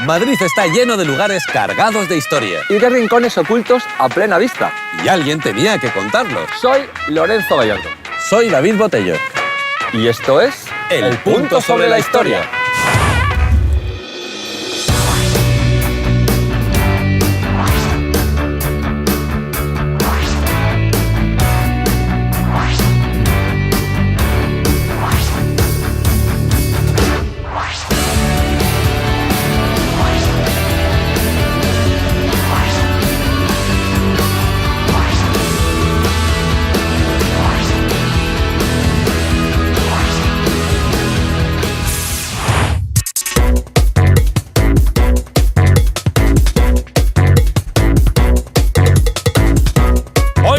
Madrid está lleno de lugares cargados de historia. Y de rincones ocultos a plena vista. Y alguien tenía que contarlo. Soy Lorenzo Gallardo. Soy David Botello. Y esto es... El punto sobre la historia.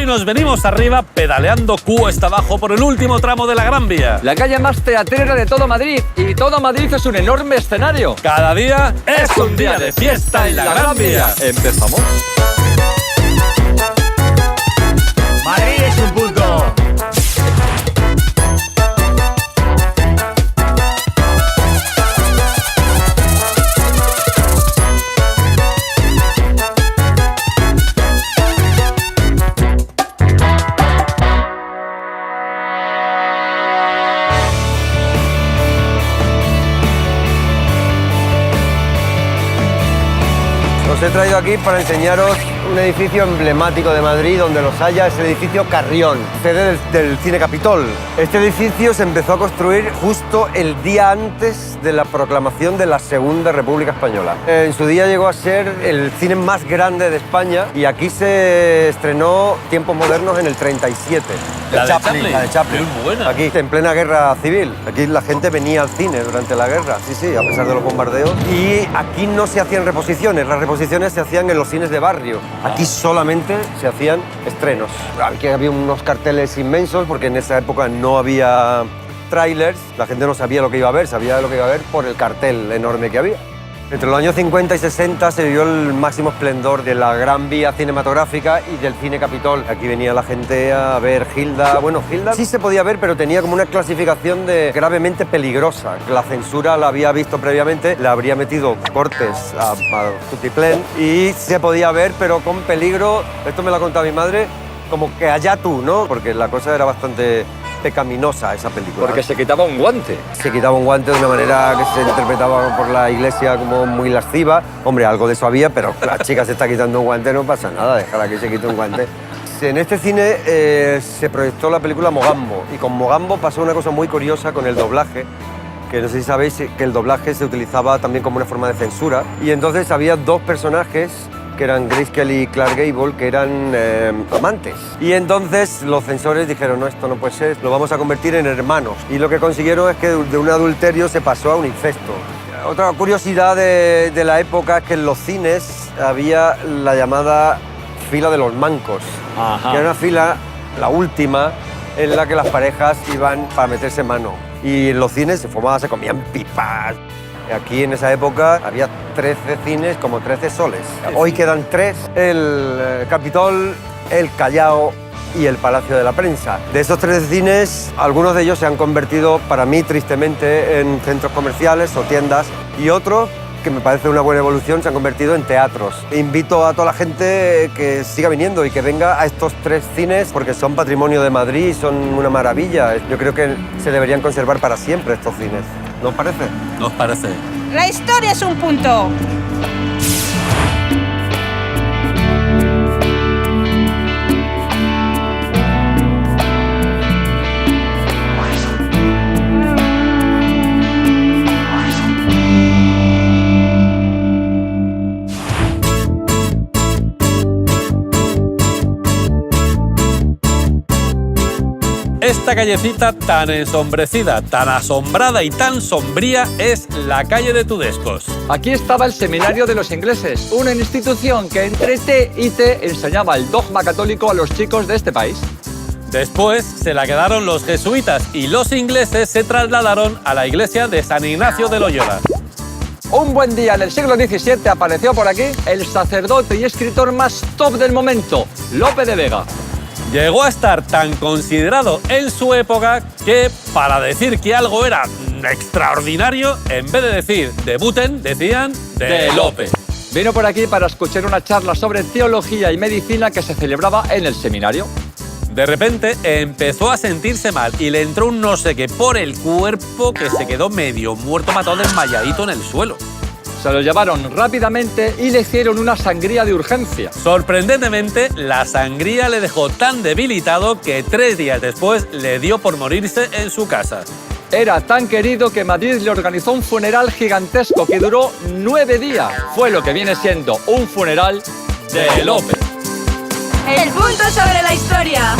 Nos venimos arriba pedaleando cuesta abajo por el último tramo de la Gran Vía. La calle más teatrera de todo Madrid. Y todo Madrid es un enorme escenario. Cada día es un día de fiesta en la Gran Vía. Empezamos. Madrid es un punto. Os he traído aquí para enseñaros un edificio emblemático de Madrid, donde los haya, es el edificio Carrión, sede del Cine Capitol. Este edificio se empezó a construir justo el día antes de la proclamación de la Segunda República Española. En su día llegó a ser el cine más grande de España y aquí se estrenó Tiempos Modernos en el 37. La de Chaplin. La de Chaplin. Muy buena. Aquí, en plena guerra civil. Aquí la gente venía al cine durante la guerra, sí, a pesar de los bombardeos. Y aquí no se hacían reposiciones, las reposiciones se hacían en los cines de barrio. Aquí solamente se hacían estrenos. Aquí había unos carteles inmensos porque en esa época no había trailers. La gente no sabía lo que iba a ver, sabía lo que iba a ver por el cartel enorme que había. Entre los años 50 y 60 se vivió el máximo esplendor de la Gran Vía cinematográfica y del Cine Capitol. Aquí venía la gente a ver Gilda. Bueno, Gilda sí se podía ver, pero tenía como una clasificación de gravemente peligrosa. La censura la había visto previamente, le habría metido cortes a tutiplén y se podía ver, pero con peligro. Esto me lo ha contado mi madre, como que allá tú, ¿no? Porque la cosa era bastante pecaminosa, esa película. Porque se quitaba un guante. Se quitaba un guante de una manera que se interpretaba por la iglesia como muy lasciva. Hombre, algo de eso había, pero la chica se está quitando un guante, no pasa nada, déjala que se quite un guante. En este cine se proyectó la película Mogambo, y con Mogambo pasó una cosa muy curiosa con el doblaje, que no sé si sabéis que el doblaje se utilizaba también como una forma de censura, y entonces había dos personajes que eran Grace Kelly y Clark Gable, que eran amantes. Y entonces los censores dijeron, no, esto no puede ser, lo vamos a convertir en hermanos. Y lo que consiguieron es que de un adulterio se pasó a un incesto. Otra curiosidad de la época es que en los cines había la llamada fila de los mancos. Ajá. Que era una fila, la última, en la que las parejas iban para meterse mano. Y en los cines se fumaban, se comían pipas. Aquí en esa época había 13 cines, como 13 soles. Hoy quedan 3, el Capitol, el Callao y el Palacio de la Prensa. De esos 13 cines, algunos de ellos se han convertido, para mí tristemente, en centros comerciales o tiendas, y otros, que me parece una buena evolución, se han convertido en teatros. Invito a toda la gente que siga viniendo y que venga a estos 3 cines porque son patrimonio de Madrid y son una maravilla. Yo creo que se deberían conservar para siempre estos cines. ¿No os parece? ¿Nos parece? La historia es un punto. Esta callecita tan ensombrecida, tan asombrada y tan sombría es la calle de Tudescos. Aquí estaba el Seminario de los Ingleses, una institución que entre té y té enseñaba el dogma católico a los chicos de este país. Después se la quedaron los jesuitas y los ingleses se trasladaron a la iglesia de San Ignacio de Loyola. Un buen día en el siglo XVII apareció por aquí el sacerdote y escritor más top del momento, Lope de Vega. Llegó a estar tan considerado en su época que, para decir que algo era extraordinario, en vez de decir debuten, decían de Lope. Vino por aquí para escuchar una charla sobre teología y medicina que se celebraba en el seminario. De repente empezó a sentirse mal y le entró un no sé qué por el cuerpo que se quedó medio muerto, matado, desmayadito en el suelo. Se lo llevaron rápidamente y le hicieron una sangría de urgencia. Sorprendentemente, la sangría le dejó tan debilitado que 3 días después le dio por morirse en su casa. Era tan querido que Madrid le organizó un funeral gigantesco que duró 9 días. Fue lo que viene siendo un funeral de Lope. El punto sobre la historia.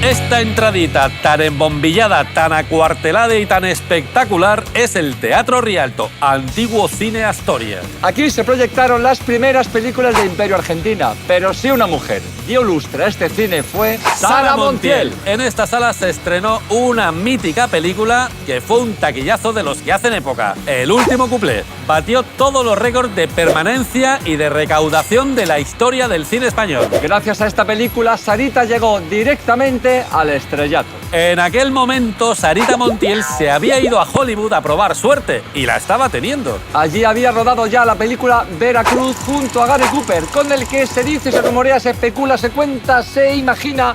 Esta entradita tan embombillada, tan acuartelada y tan espectacular es el Teatro Rialto, antiguo Cine Astoria. Aquí se proyectaron las primeras películas de Imperio Argentina, pero si una mujer dio lustre a este cine fue Sara Montiel. En esta sala se estrenó una mítica película que fue un taquillazo de los que hacen época, El último cuplé. Batió todos los récords de permanencia y de recaudación de la historia del cine español. Gracias a esta película, Sarita llegó directamente al estrellato. En aquel momento, Sarita Montiel se había ido a Hollywood a probar suerte y la estaba teniendo. Allí había rodado ya la película Veracruz junto a Gary Cooper, con el que se dice, se rumorea, se especula, se cuenta, se imagina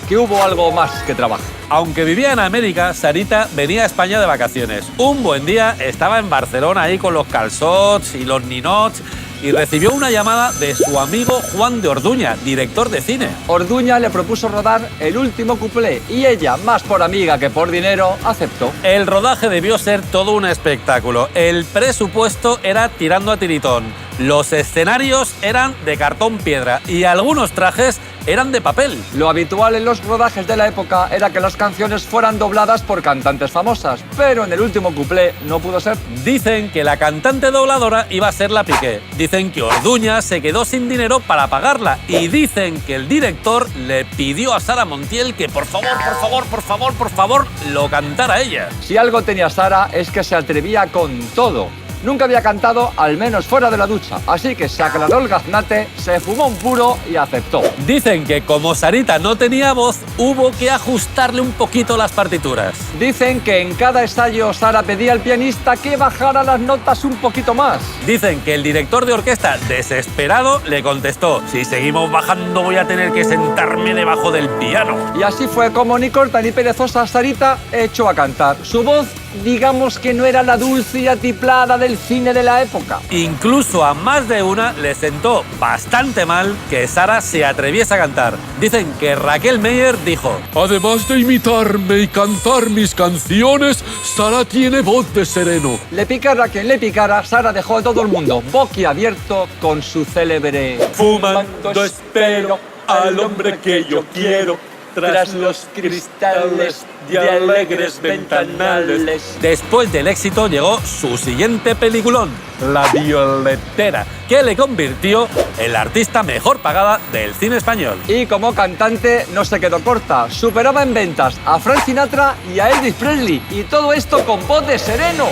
que hubo algo más que trabajo. Aunque vivía en América, Sarita venía a España de vacaciones. Un buen día estaba en Barcelona ahí con los calçots y los ninots y recibió una llamada de su amigo Juan de Orduña, director de cine. Orduña le propuso rodar El último cuplé y ella, más por amiga que por dinero, aceptó. El rodaje debió ser todo un espectáculo. El presupuesto era tirando a tiritón. Los escenarios eran de cartón piedra y algunos trajes eran de papel. Lo habitual en los rodajes de la época era que las canciones fueran dobladas por cantantes famosas, pero en El último cuplé no pudo ser. Dicen que la cantante dobladora iba a ser la Piqué. Dicen que Orduña se quedó sin dinero para pagarla y dicen que el director le pidió a Sara Montiel que por favor lo cantara ella. Si algo tenía Sara es que se atrevía con todo. Nunca había cantado, al menos fuera de la ducha, así que se aclaró el gaznate, se fumó un puro y aceptó. Dicen que como Sarita no tenía voz, hubo que ajustarle un poquito las partituras. Dicen que en cada ensayo Sara pedía al pianista que bajara las notas un poquito más. Dicen que el director de orquesta, desesperado, le contestó: si seguimos bajando voy a tener que sentarme debajo del piano. Y así fue como ni corta ni perezosa Sarita echó a cantar. Su voz, digamos que no era la dulce y atiplada del cine de la época. Incluso a más de una le sentó bastante mal que Sara se atreviese a cantar. Dicen que Raquel Meyer dijo: además de imitarme y cantar mis canciones, Sara tiene voz de sereno. Le picara quien le picara, Sara dejó a todo el mundo boquiabierto con su célebre fumando espero al hombre que yo quiero tras los cristales de alegres ventanales. Después del éxito llegó su siguiente peliculón, La Violetera, que le convirtió en la artista mejor pagada del cine español. Y como cantante no se quedó corta, superaba en ventas a Frank Sinatra y a Elvis Presley, y todo esto con voz de sereno.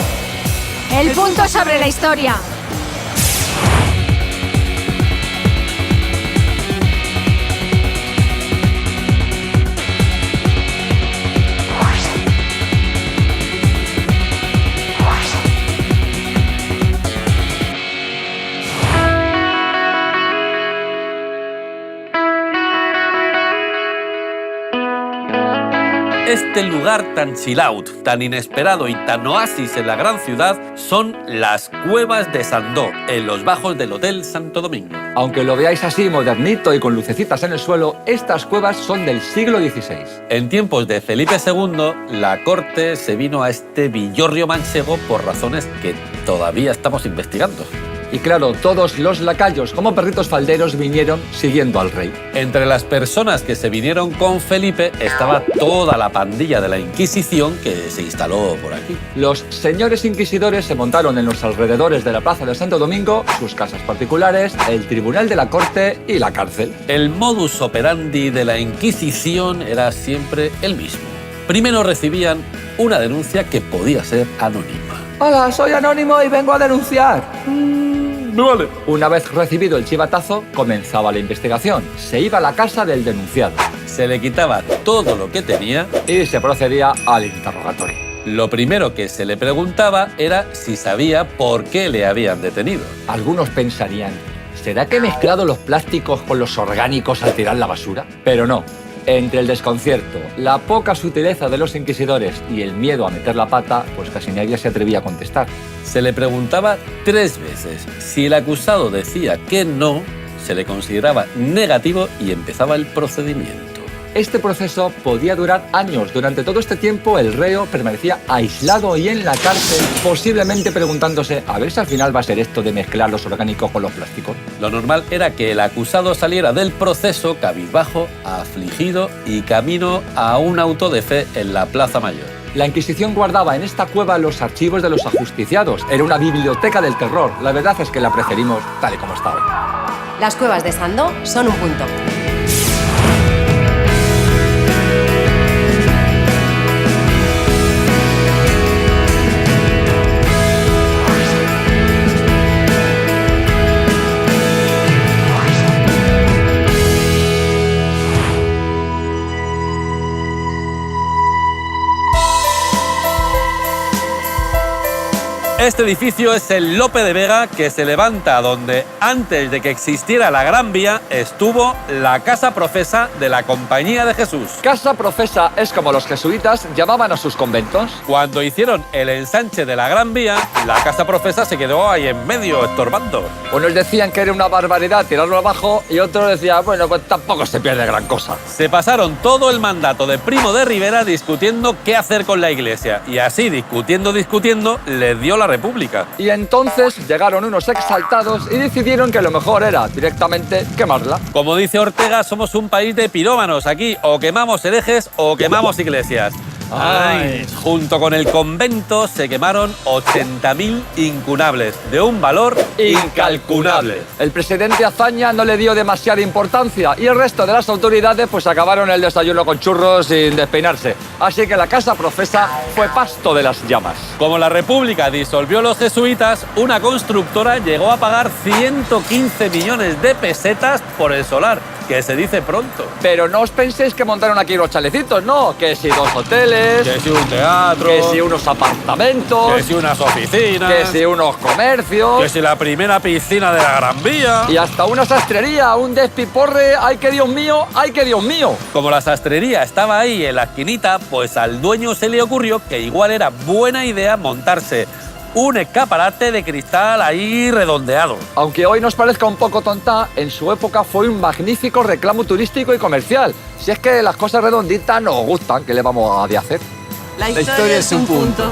El punto sobre la historia. Este lugar tan chill out, tan inesperado y tan oasis en la gran ciudad son las Cuevas de Sandó, en los bajos del Hotel Santo Domingo. Aunque lo veáis así modernito y con lucecitas en el suelo, estas cuevas son del siglo XVI. En tiempos de Felipe II, la corte se vino a este villorrio manchego por razones que todavía estamos investigando. Y claro, todos los lacayos, como perritos falderos, vinieron siguiendo al rey. Entre las personas que se vinieron con Felipe estaba toda la pandilla de la Inquisición que se instaló por aquí. Los señores inquisidores se montaron en los alrededores de la Plaza de Santo Domingo, sus casas particulares, el Tribunal de la Corte y la cárcel. El modus operandi de la Inquisición era siempre el mismo. Primero recibían una denuncia que podía ser anónima. Hola, soy anónimo y vengo a denunciar. Me vale. Una vez recibido el chivatazo, comenzaba la investigación. Se iba a la casa del denunciado Se le quitaba todo lo que tenía. y se procedía al interrogatorio. Lo primero que se le preguntaba era si sabía por qué le habían detenido. Algunos pensarían, ¿será que he mezclado los plásticos con los orgánicos al tirar la basura? Pero no. Entre el desconcierto, la poca sutileza de los inquisidores y el miedo a meter la pata, pues casi nadie se atrevía a contestar. Se le preguntaba 3 veces. Si el acusado decía que no, se le consideraba negativo y empezaba el procedimiento. Este proceso podía durar años. Durante todo este tiempo, el reo permanecía aislado y en la cárcel, posiblemente preguntándose a ver si al final va a ser esto de mezclar los orgánicos con los plásticos. Lo normal era que el acusado saliera del proceso cabizbajo, afligido y camino a un auto de fe en la Plaza Mayor. La Inquisición guardaba en esta cueva los archivos de los ajusticiados. Era una biblioteca del terror. La verdad es que la preferimos tal y como está hoy. Las cuevas de Sandó son un punto. Este edificio es el Lope de Vega, que se levanta donde, antes de que existiera la Gran Vía, estuvo la Casa Profesa de la Compañía de Jesús. Casa Profesa es como los jesuitas llamaban a sus conventos. Cuando hicieron el ensanche de la Gran Vía, la Casa Profesa se quedó ahí en medio, estorbando. Unos decían que era una barbaridad tirarlo abajo y otros decían, bueno, pues tampoco se pierde gran cosa. Se pasaron todo el mandato de Primo de Rivera discutiendo qué hacer con la iglesia. Y así, discutiendo, les dio la República. Y entonces llegaron unos exaltados y decidieron que lo mejor era directamente quemarla. Como dice Ortega, somos un país de pirómanos. Aquí o quemamos herejes o quemamos iglesias. Ay. Junto con el convento se quemaron 80.000 incunables, de un valor incalculable. El presidente Azaña no le dio demasiada importancia y el resto de las autoridades pues acabaron el desayuno con churros sin despeinarse. Así que la Casa Profesa fue pasto de las llamas. Como la República disolvió los jesuitas, una constructora llegó a pagar 115 millones de pesetas por el solar, que se dice pronto. Pero no os penséis que montaron aquí unos chalecitos, no, que si 2 hoteles, Que si un teatro, que si unos apartamentos, que si unas oficinas, que si unos comercios, que si la primera piscina de la Gran Vía. y hasta una sastrería, un despiporre, ¡ay que Dios mío, ay que Dios mío! Como la sastrería estaba ahí en la esquinita, pues al dueño se le ocurrió que igual era buena idea montarse un escaparate de cristal ahí redondeado. Aunque hoy nos parezca un poco tonta, en su época fue un magnífico reclamo turístico y comercial. Si es que las cosas redonditas nos gustan, ¿qué le vamos a hacer? La historia es un punto.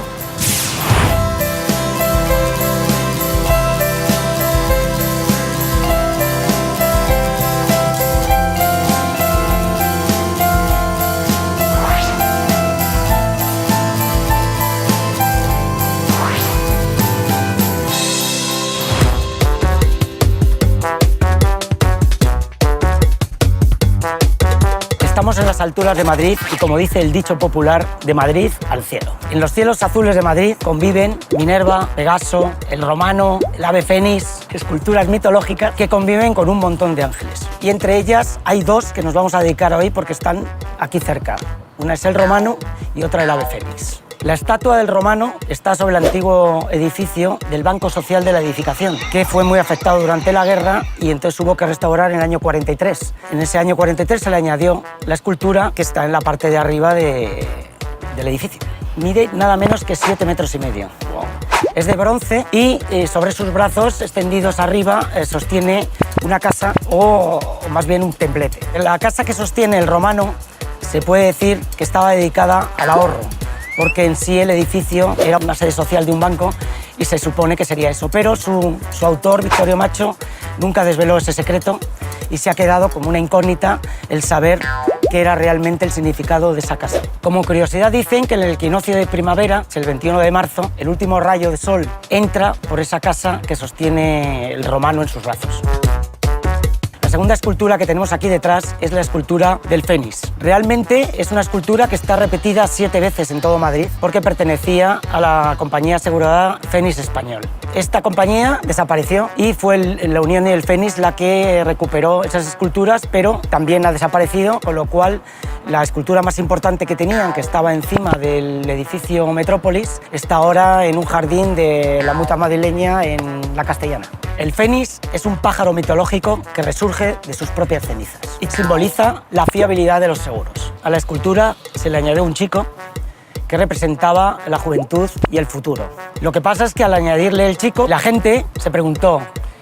Estamos en las alturas de Madrid y, como dice el dicho popular, de Madrid al cielo. En los cielos azules de Madrid conviven Minerva, Pegaso, el romano, el ave fénix, esculturas mitológicas que conviven con un montón de ángeles. Y entre ellas hay 2 que nos vamos a dedicar hoy porque están aquí cerca. Una es el romano y otra el ave fénix. La estatua del romano está sobre el antiguo edificio del Banco Social de la Edificación, que fue muy afectado durante la guerra y entonces hubo que restaurar en el año 43. En ese año 43 se le añadió la escultura que está en la parte de arriba del edificio. Mide nada menos que 7,5 metros. Es de bronce y sobre sus brazos extendidos arriba sostiene una casa o más bien un templete. La casa que sostiene el romano se puede decir que estaba dedicada al ahorro, porque en sí el edificio era una sede social de un banco y se supone que sería eso. Pero su autor, Victorio Macho, nunca desveló ese secreto y se ha quedado como una incógnita el saber qué era realmente el significado de esa casa. Como curiosidad dicen que en el equinoccio de primavera, el 21 de marzo, el último rayo de sol entra por esa casa que sostiene el romano en sus brazos. La segunda escultura que tenemos aquí detrás es la escultura del Fénix. Realmente es una escultura que está repetida 7 veces en todo Madrid porque pertenecía a la compañía aseguradora Fénix Español. Esta compañía desapareció y fue la Unión y el Fénix la que recuperó esas esculturas, pero también ha desaparecido, con lo cual la escultura más importante que tenían, que estaba encima del edificio Metrópolis, está ahora en un jardín de la Muta Madrileña en la Castellana. El Fénix es un pájaro mitológico que resurge de sus propias cenizas y simboliza la fiabilidad de los seguros. A la escultura se le añadió un chico que representaba la juventud y el futuro. Lo que pasa es que al añadirle el chico, la gente se preguntó,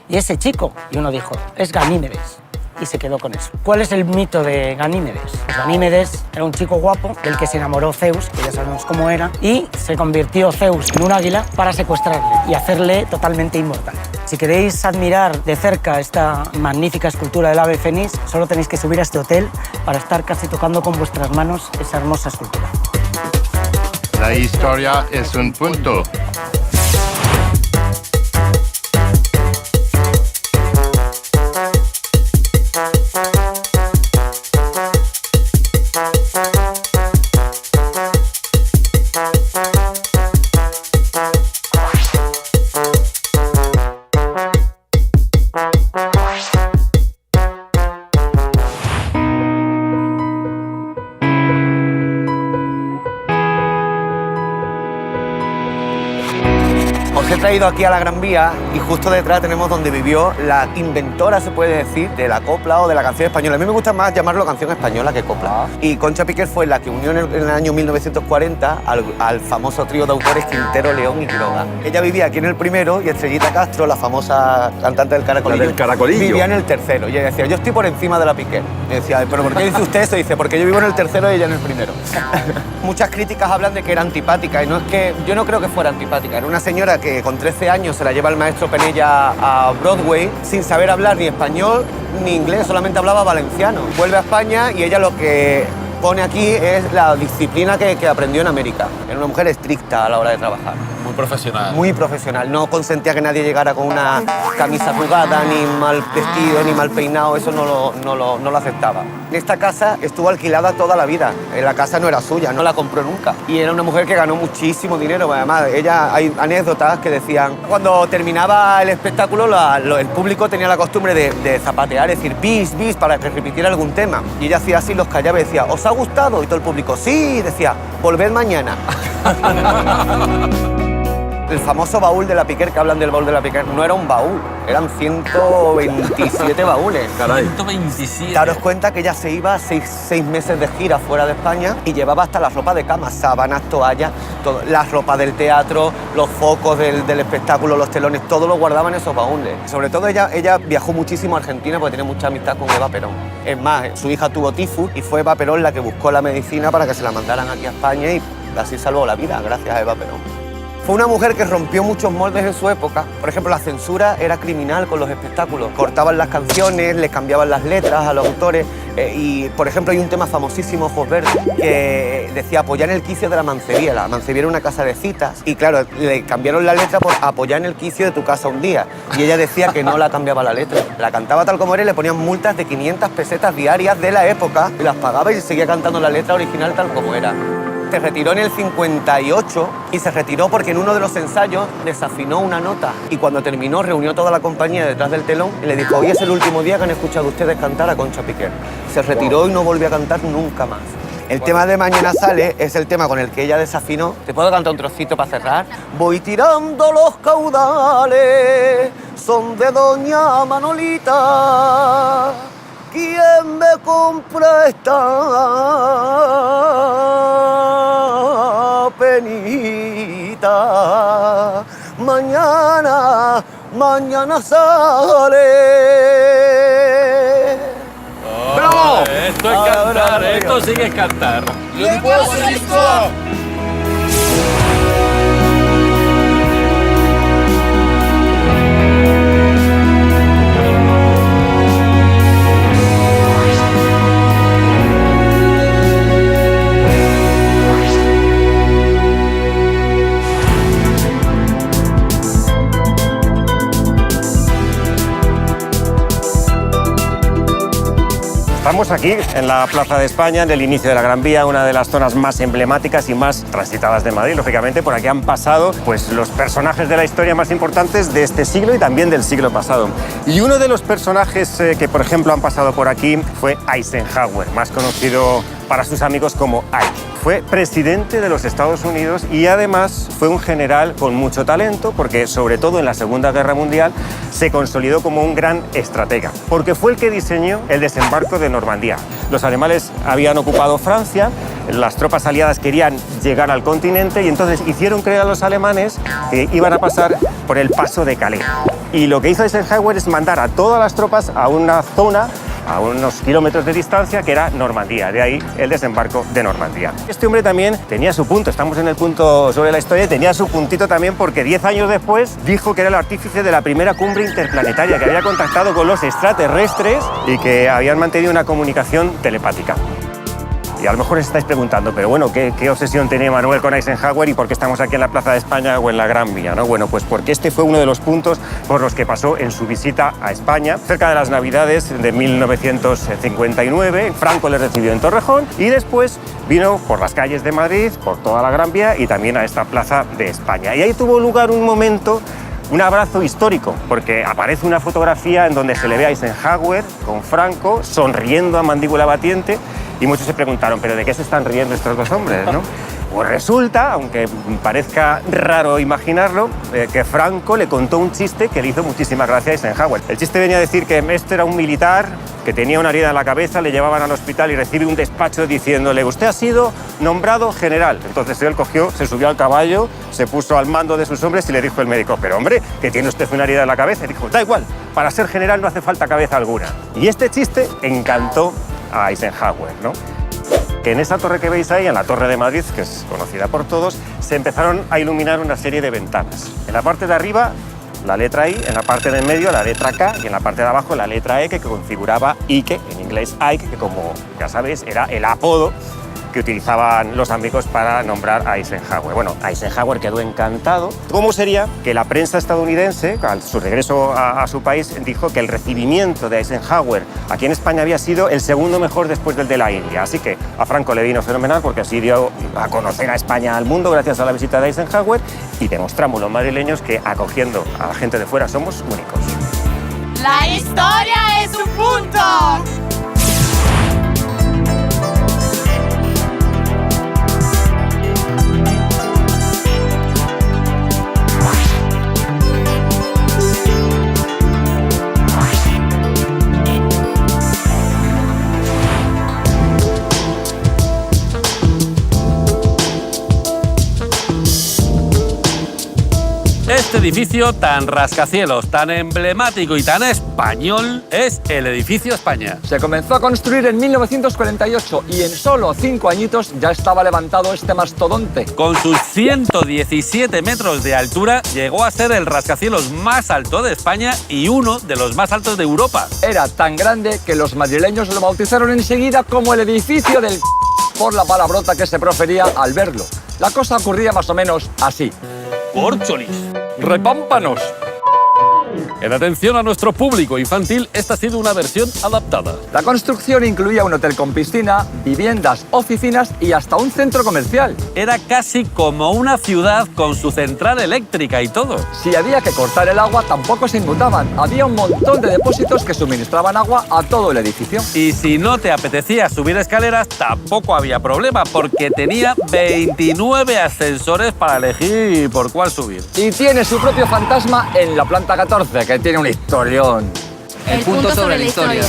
¿y ese chico? Y uno dijo, es Ganímedes. Y se quedó con eso. ¿Cuál es el mito de Ganímedes? Pues Ganímedes era un chico guapo del que se enamoró Zeus, que ya sabemos cómo era, y se convirtió Zeus en un águila para secuestrarle y hacerle totalmente inmortal. Si queréis admirar de cerca esta magnífica escultura del ave fénix, solo tenéis que subir a este hotel para estar casi tocando con vuestras manos esa hermosa escultura. La historia es un punto. Os he traído aquí a la Gran Vía y justo detrás tenemos donde vivió la inventora, se puede decir, de la copla o de la canción española. A mí me gusta más llamarlo canción española que copla. Y Concha Piquer fue la que unió en el año 1940 al famoso trío de autores Quintero, León y Quiroga. Ella vivía aquí en el primero y Estrellita Castro, la famosa cantante del Caracolillo, vivía en el tercero. Y ella decía, yo estoy por encima de la Piquer. Y decía, ¿pero por qué dice usted eso? Y dice, porque yo vivo en el tercero y ella en el primero. Muchas críticas hablan de que era antipática y no es que, yo no creo que fuera antipática. Era una señora que con 13 años se la lleva el maestro Penella a Broadway sin saber hablar ni español ni inglés, solamente hablaba valenciano. Vuelve a España y ella lo que pone aquí es la disciplina que aprendió en América. Era una mujer estricta a la hora de trabajar. Muy profesional. Muy profesional. No consentía que nadie llegara con una camisa arrugada, ni mal vestido, ni mal peinado. Eso no lo aceptaba. En esta casa estuvo alquilada toda la vida. La casa no era suya, no la compró nunca. Y era una mujer que ganó muchísimo dinero. Además, hay anécdotas que decían, cuando terminaba el espectáculo, el público tenía la costumbre de zapatear, decir bis, bis, para que repitiera algún tema. Y ella hacía así, los callaba y decía, ¿os ha gustado? Y todo el público, sí, y decía, volved mañana. El famoso baúl de la Piquer, que hablan del baúl de la Piquer, no era un baúl, eran 127 baúles. Caray. 127. Daros cuenta que ella se iba 6 meses de gira fuera de España y llevaba hasta la ropa de cama, sábanas, toallas, la ropa del teatro, los focos del espectáculo, los telones, todo lo guardaba en esos baúles. Sobre todo ella viajó muchísimo a Argentina porque tiene mucha amistad con Eva Perón. Es más, su hija tuvo tifus y fue Eva Perón la que buscó la medicina para que se la mandaran aquí a España y así salvó la vida, gracias a Eva Perón. Fue una mujer que rompió muchos moldes en su época. Por ejemplo, la censura era criminal con los espectáculos. Cortaban las canciones, les cambiaban las letras a los autores. Y, por ejemplo, hay un tema famosísimo, Ojos Verdes, que decía apoyar en el quicio de la Mancebía. La Mancebía era una casa de citas. Y, claro, le cambiaron la letra por apoyar en el quicio de tu casa un día. Y ella decía que no la cambiaba la letra. La cantaba tal como era y le ponían multas de 500 pesetas diarias de la época. Y las pagaba y seguía cantando la letra original tal como era. Se retiró en el 58 y se retiró porque en uno de los ensayos desafinó una nota y cuando terminó reunió toda la compañía detrás del telón y le dijo, hoy es el último día que han escuchado ustedes cantar a Concha Piquer. Se retiró y no volvió a cantar nunca más. El tema de Mañana Sale es el tema con el que ella desafinó. ¿Te puedo cantar un trocito para cerrar? Voy tirando los caudales, son de Doña Manolita. ¿Quién me compra esta penita? Mañana sale. ¡Bravo! Esto es cantar, esto sí que es cantar. Yo no puedo ser listo. Estamos aquí en la Plaza de España, en el inicio de la Gran Vía, una de las zonas más emblemáticas y más transitadas de Madrid. Lógicamente, por aquí han pasado pues, los personajes de la historia más importantes de este siglo y también del siglo pasado. Y uno de los personajes que, por ejemplo, han pasado por aquí fue Eisenhower, más conocido para sus amigos como Ike. Fue presidente de los Estados Unidos y además fue un general con mucho talento porque, sobre todo en la Segunda Guerra Mundial, se consolidó como un gran estratega, porque fue el que diseñó el desembarco de Normandía. Los alemanes habían ocupado Francia, las tropas aliadas querían llegar al continente y entonces hicieron creer a los alemanes que iban a pasar por el paso de Calais. Y lo que hizo Eisenhower es mandar a todas las tropas a una zona a unos kilómetros de distancia que era Normandía, de ahí el desembarco de Normandía. Este hombre también tenía su punto, estamos en el punto sobre la historia, tenía su puntito también porque 10 años después dijo que era el artífice de la primera cumbre interplanetaria, que había contactado con los extraterrestres y que habían mantenido una comunicación telepática. Y a lo mejor os estáis preguntando, pero bueno, ¿qué obsesión tenía Manuel con Eisenhower y por qué estamos aquí en la Plaza de España o en la Gran Vía, ¿no? Bueno, pues porque este fue uno de los puntos por los que pasó en su visita a España, cerca de las Navidades de 1959. Franco le recibió en Torrejón y después vino por las calles de Madrid, por toda la Gran Vía y también a esta Plaza de España. Y ahí tuvo lugar un momento, un abrazo histórico, porque aparece una fotografía en donde se le ve a Eisenhower con Franco sonriendo a mandíbula batiente. Y muchos se preguntaron, ¿pero de qué se están riendo estos dos hombres, no? Pues resulta, aunque parezca raro imaginarlo, que Franco le contó un chiste que le hizo muchísima gracia a Eisenhower. El chiste venía a decir que este era un militar que tenía una herida en la cabeza, le llevaban al hospital y recibe un despacho diciéndole «Usted ha sido nombrado general». Entonces él cogió, se subió al caballo, se puso al mando de sus hombres y le dijo el médico «Pero hombre, que tiene usted una herida en la cabeza». Y dijo «Da igual, para ser general no hace falta cabeza alguna». Y este chiste encantó a Eisenhower, ¿no? Que en esa torre que veis ahí, en la Torre de Madrid, que es conocida por todos, se empezaron a iluminar una serie de ventanas. En la parte de arriba, la letra I, en la parte de en medio, la letra K, y en la parte de abajo, la letra E, que configuraba Ike, en inglés Ike, que como ya sabéis, era el apodo que utilizaban los amigos para nombrar a Eisenhower. Bueno, Eisenhower quedó encantado. ¿Cómo sería que la prensa estadounidense, a su regreso a su país, dijo que el recibimiento de Eisenhower aquí en España había sido el segundo mejor después del de la India? Así que a Franco le vino fenomenal porque así dio a conocer a España al mundo gracias a la visita de Eisenhower y demostramos los madrileños que acogiendo a la gente de fuera somos únicos. La historia es un punto. Este edificio tan rascacielos, tan emblemático y tan español es el Edificio España. Se comenzó a construir en 1948 y en solo 5 añitos ya estaba levantado este mastodonte. Con sus 117 metros de altura, llegó a ser el rascacielos más alto de España y uno de los más altos de Europa. Era tan grande que los madrileños lo bautizaron enseguida como el edificio del por la palabrota que se profería al verlo. La cosa ocurría más o menos así. ¡Córcholis! ¡Repámpanos! En atención a nuestro público infantil, esta ha sido una versión adaptada. La construcción incluía un hotel con piscina, viviendas, oficinas y hasta un centro comercial. Era casi como una ciudad con su central eléctrica y todo. Si había que cortar el agua, tampoco se inmutaban. Había un montón de depósitos que suministraban agua a todo el edificio. Y si no te apetecía subir escaleras, tampoco había problema, porque tenía 29 ascensores para elegir por cuál subir. Y tiene su propio fantasma en la planta 14, que tiene un historión. El punto sobre la historia.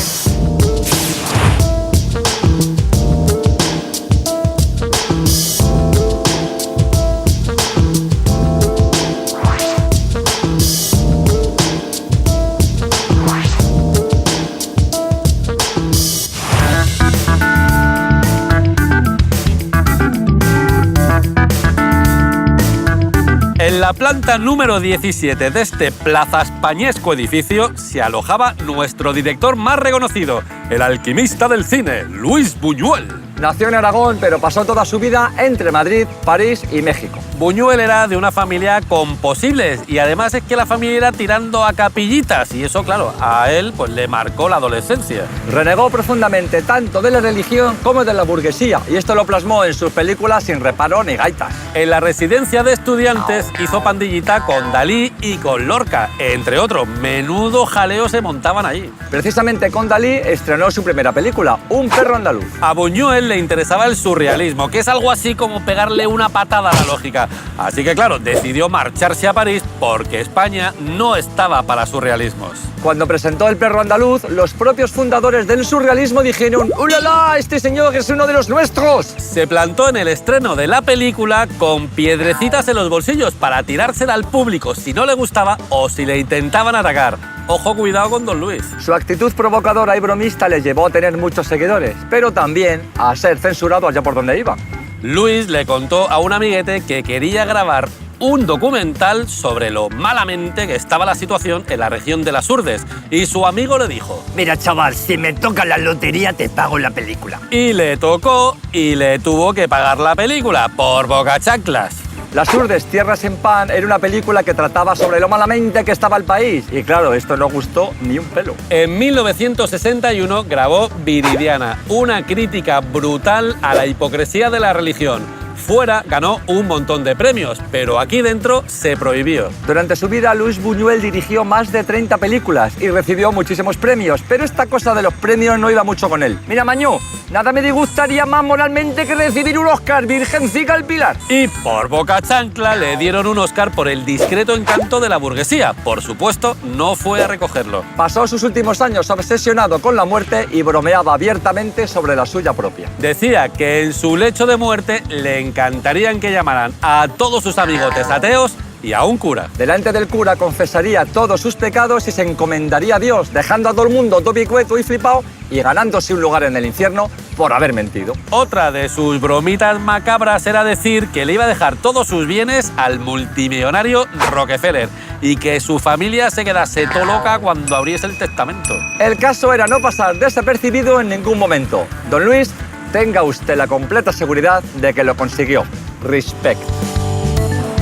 En la planta número 17 de este plazaespañesco edificio se alojaba nuestro director más reconocido, el alquimista del cine, Luis Buñuel. Nació en Aragón, pero pasó toda su vida entre Madrid, París y México. Buñuel era de una familia con posibles y además es que la familia era tirando a capillitas y eso, claro, a él pues le marcó la adolescencia. Renegó profundamente tanto de la religión como de la burguesía y esto lo plasmó en sus películas Sin reparo ni gaitas. En la residencia de estudiantes hizo pandillita con Dalí y con Lorca, entre otros. Menudo jaleo se montaban allí. Precisamente con Dalí estrenó su primera película, Un perro andaluz. A Buñuel le interesaba el surrealismo, que es algo así como pegarle una patada a la lógica. Así que claro, decidió marcharse a París porque España no estaba para surrealismos. Cuando presentó El perro andaluz, los propios fundadores del surrealismo dijeron ¡ulala! ¡Este señor es uno de los nuestros! Se plantó en el estreno de la película con piedrecitas en los bolsillos para tirársela al público si no le gustaba o si le intentaban atacar. Ojo, cuidado con Don Luis. Su actitud provocadora y bromista le llevó a tener muchos seguidores, pero también a ser censurado allá por donde iba. Luis le contó a un amiguete que quería grabar un documental sobre lo malamente que estaba la situación en la región de las Urdes y su amigo le dijo: Mira, chaval, si me toca la lotería te pago la película. Y le tocó y le tuvo que pagar la película por bocachanclas. Las Urdes, Tierras en Pan era una película que trataba sobre lo malamente que estaba el país. Y claro, esto no gustó ni un pelo. En 1961 grabó Viridiana, una crítica brutal a la hipocresía de la religión. Fuera ganó un montón de premios, pero aquí dentro se prohibió. Durante su vida, Luis Buñuel dirigió más de 30 películas y recibió muchísimos premios, pero esta cosa de los premios no iba mucho con él. Mira, Mañó, nada me disgustaría más moralmente que recibir un Oscar, Virgencica al Pilar. Y por boca chancla le dieron un Oscar por el discreto encanto de la burguesía. Por supuesto, no fue a recogerlo. Pasó sus últimos años obsesionado con la muerte y bromeaba abiertamente sobre la suya propia. Decía que en su lecho de muerte le encantarían que llamaran a todos sus amigotes ateos y a un cura. Delante del cura confesaría todos sus pecados y se encomendaría a Dios, dejando a todo el mundo topicueto y flipado y ganándose un lugar en el infierno por haber mentido. Otra de sus bromitas macabras era decir que le iba a dejar todos sus bienes al multimillonario Rockefeller y que su familia se quedase todo loca cuando abriese el testamento. El caso era no pasar desapercibido en ningún momento. Don Luis, tenga usted la completa seguridad de que lo consiguió. Respect.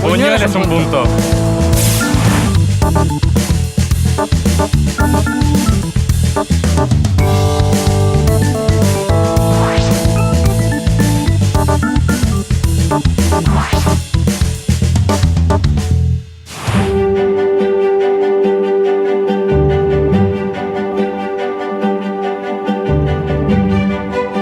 Buñuel es un punto.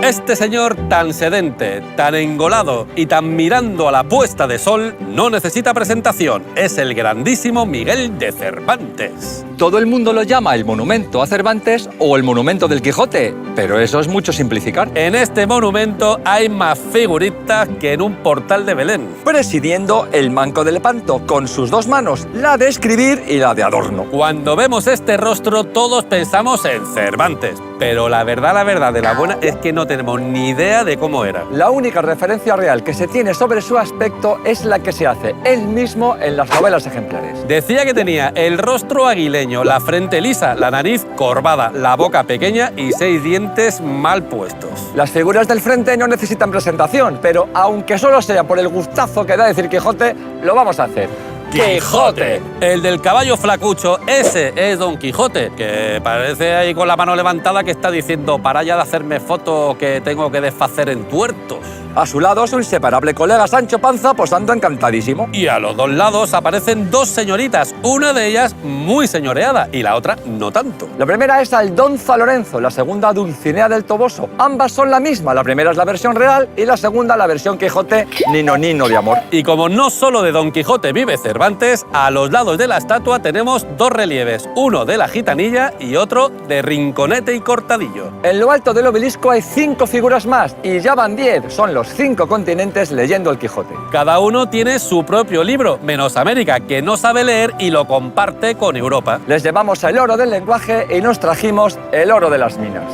Este señor tan sedente, tan engolado y tan mirando a la puesta de sol no necesita presentación. Es el grandísimo Miguel de Cervantes. Todo el mundo lo llama el monumento a Cervantes o el monumento del Quijote, pero eso es mucho simplificar. En este monumento hay más figuritas que en un portal de Belén. Presidiendo el Manco de Lepanto con sus dos manos, la de escribir y la de adorno. Cuando vemos este rostro todos pensamos en Cervantes, pero la verdad de la buena es que no tenemos ni idea de cómo era. La única referencia real que se tiene sobre su aspecto es la que se hace él mismo en las novelas ejemplares. Decía que tenía el rostro aguileño, la frente lisa, la nariz corvada, la boca pequeña y 6 dientes mal puestos. Las figuras del frente no necesitan presentación, pero aunque solo sea por el gustazo que da decir Quijote, lo vamos a hacer. ¡Quijote! El del caballo flacucho, ese es Don Quijote, que parece ahí con la mano levantada que está diciendo para ya de hacerme foto que tengo que desfacer en tuertos. A su lado su inseparable colega Sancho Panza posando encantadísimo. Y a los dos lados aparecen dos señoritas, una de ellas muy señoreada y la otra no tanto. La primera es Aldonza Lorenzo, la segunda Dulcinea del Toboso. Ambas son la misma, la primera es la versión real y la segunda la versión Quijote Nino Nino de amor. Y como no solo de Don Quijote vive Cervantes, a los lados de la estatua tenemos dos relieves, uno de la Gitanilla y otro de Rinconete y Cortadillo. En lo alto del obelisco hay 5 figuras más y ya van 10, son los 5 continentes leyendo el Quijote. Cada uno tiene su propio libro, menos América, que no sabe leer y lo comparte con Europa. Les llevamos el oro del lenguaje y nos trajimos el oro de las minas.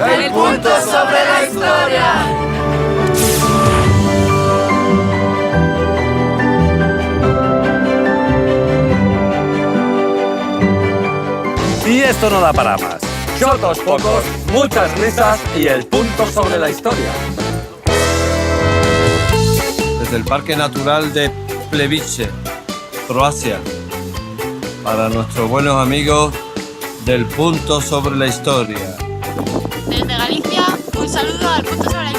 El punto sobre la historia. Y esto no da para más. Chotos pocos, muchas risas y el punto sobre la historia. desde el Parque Natural de Plebice, Croacia, para nuestros buenos amigos del Punto sobre la Historia. Desde Galicia, un saludo al Punto sobre la Historia.